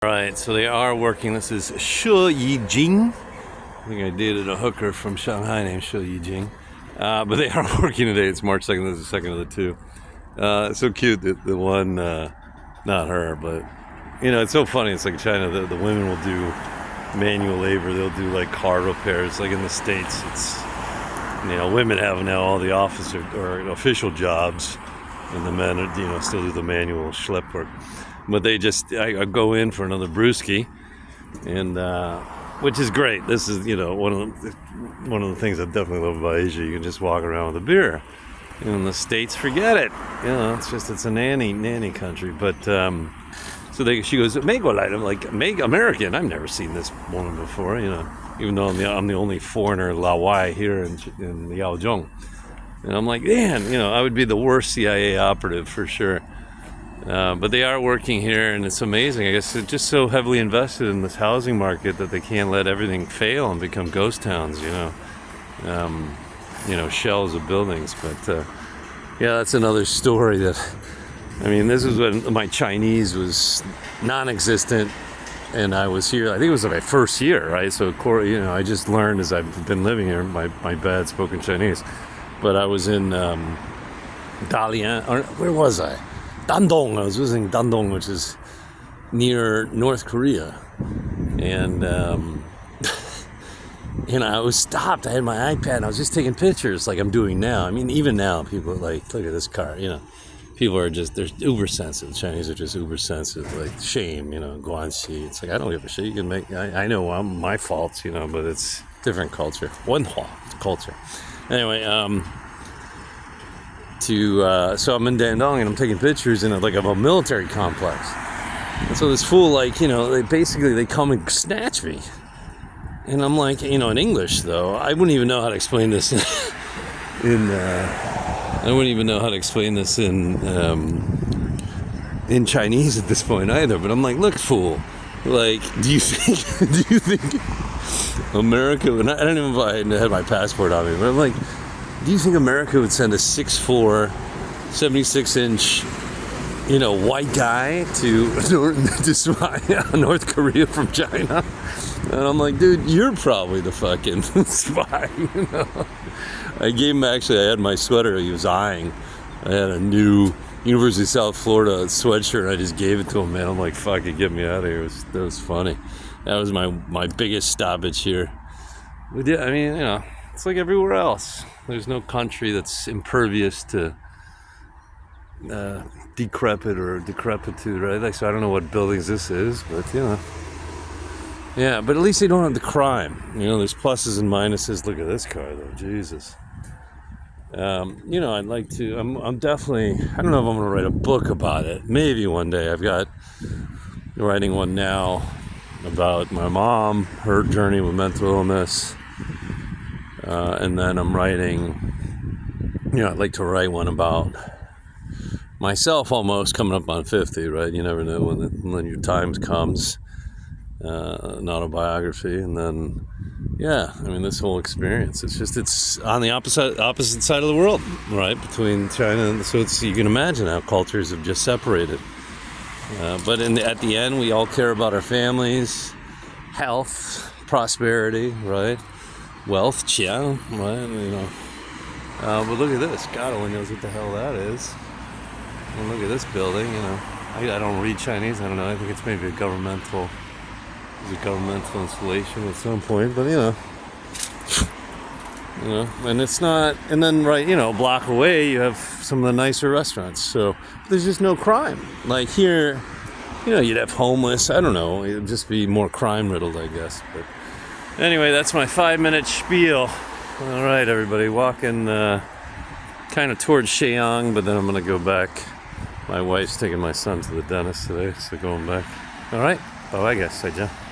Alright, so they are working. This is Shi Yijing. I think I dated a hooker from Shanghai named Shi Yijing. But they are working today. It's March 2nd. This is the second of the two. So cute. The one, not her, but, you know, it's so funny. It's like China, the women will do manual labor. They'll do like car repairs. Like in the States, it's, you know, women have now all the office or official jobs, and the men, you know, still do the manual schlep work. But they just, I go in for another brewski, and which is great. This is, you know, one of the things I definitely love about Asia. You can just walk around with a beer. In the States, forget it. You know, it's a nanny country. But so she goes, Megolite. I'm like, American. I've never seen this woman before. You know, even though I'm the only foreigner Lawai here in Liaozhong. And I'm like, man, you know, I would be the worst CIA operative for sure. But they are working here, and it's amazing. I guess they're just so heavily invested in this housing market that they can't let everything fail and become ghost towns, you know, shells of buildings. But yeah, that's another story. That, I mean, this is when my Chinese was non-existent, and I was here. I think it was my first year, right? So, you know, I just learned as I've been living here. My bad spoken Chinese, but I was in Dalian. Or where was I? Dandong. I was visiting Dandong, which is near North Korea, and you know, I was stopped. I had my iPad, and I was just taking pictures, like I'm doing now. I mean, even now, people are like, "Look at this car." You know, people are they're uber sensitive. Chinese are just uber sensitive, like shame. You know, guanxi. It's like I don't give a shit. You can make. I know I'm my faults. You know, but it's different culture. Wenhua culture. Anyway, so I'm in Dandong and I'm taking pictures in of a military complex. And so this fool, like, you know, they come and snatch me. And I'm like, you know, in English though, I wouldn't even know how to explain this in Chinese at this point either. But I'm like, look, fool, like, do you think America, and I don't even know if I had my passport on me, but I'm like, do you think America would send a 6'4", 76-inch, you know, white guy to spy on North Korea from China? And I'm like, dude, you're probably the fucking spy, you know? I gave him, actually, I had my sweater he was eyeing. I had a new University of South Florida sweatshirt, and I just gave it to him, man. I'm like, fuck it, get me out of here. That was funny. That was my biggest stoppage here. But yeah, I mean, you know, it's like everywhere else. There's no country that's impervious to decrepitude, right? Like, so I don't know what buildings this is, but, you know. Yeah, but at least they don't have the crime. You know, there's pluses and minuses. Look at this car, though. Jesus. You know, I'd like to, I'm definitely, I don't know if I'm going to write a book about it. Maybe one day. I've got writing one now about my mom, her journey with mental illness. And then I'm writing, you know, I'd like to write one about myself almost coming up on 50, right? You never know when your time comes. An autobiography, and then, yeah, I mean, this whole experience, it's on the opposite side of the world, right? Between China and, so you can imagine how cultures have just separated. But at the end, we all care about our families, health, prosperity, right? Wealth, qian, right? You know. But look at this. God only knows what the hell that is. And look at this building. You know, I don't read Chinese. I don't know. I think it's maybe a governmental installation at some point. But you know, and it's not. And then right, you know, a block away, you have some of the nicer restaurants. So there's just no crime. Like here, you know, you'd have homeless. I don't know. It'd just be more crime riddled, I guess. But anyway, that's my 5-minute spiel. All right, everybody, walking kind of towards Shenyang, but then I'm going to go back. My wife's taking my son to the dentist today, so going back. All right, bye-bye, guys. 再见.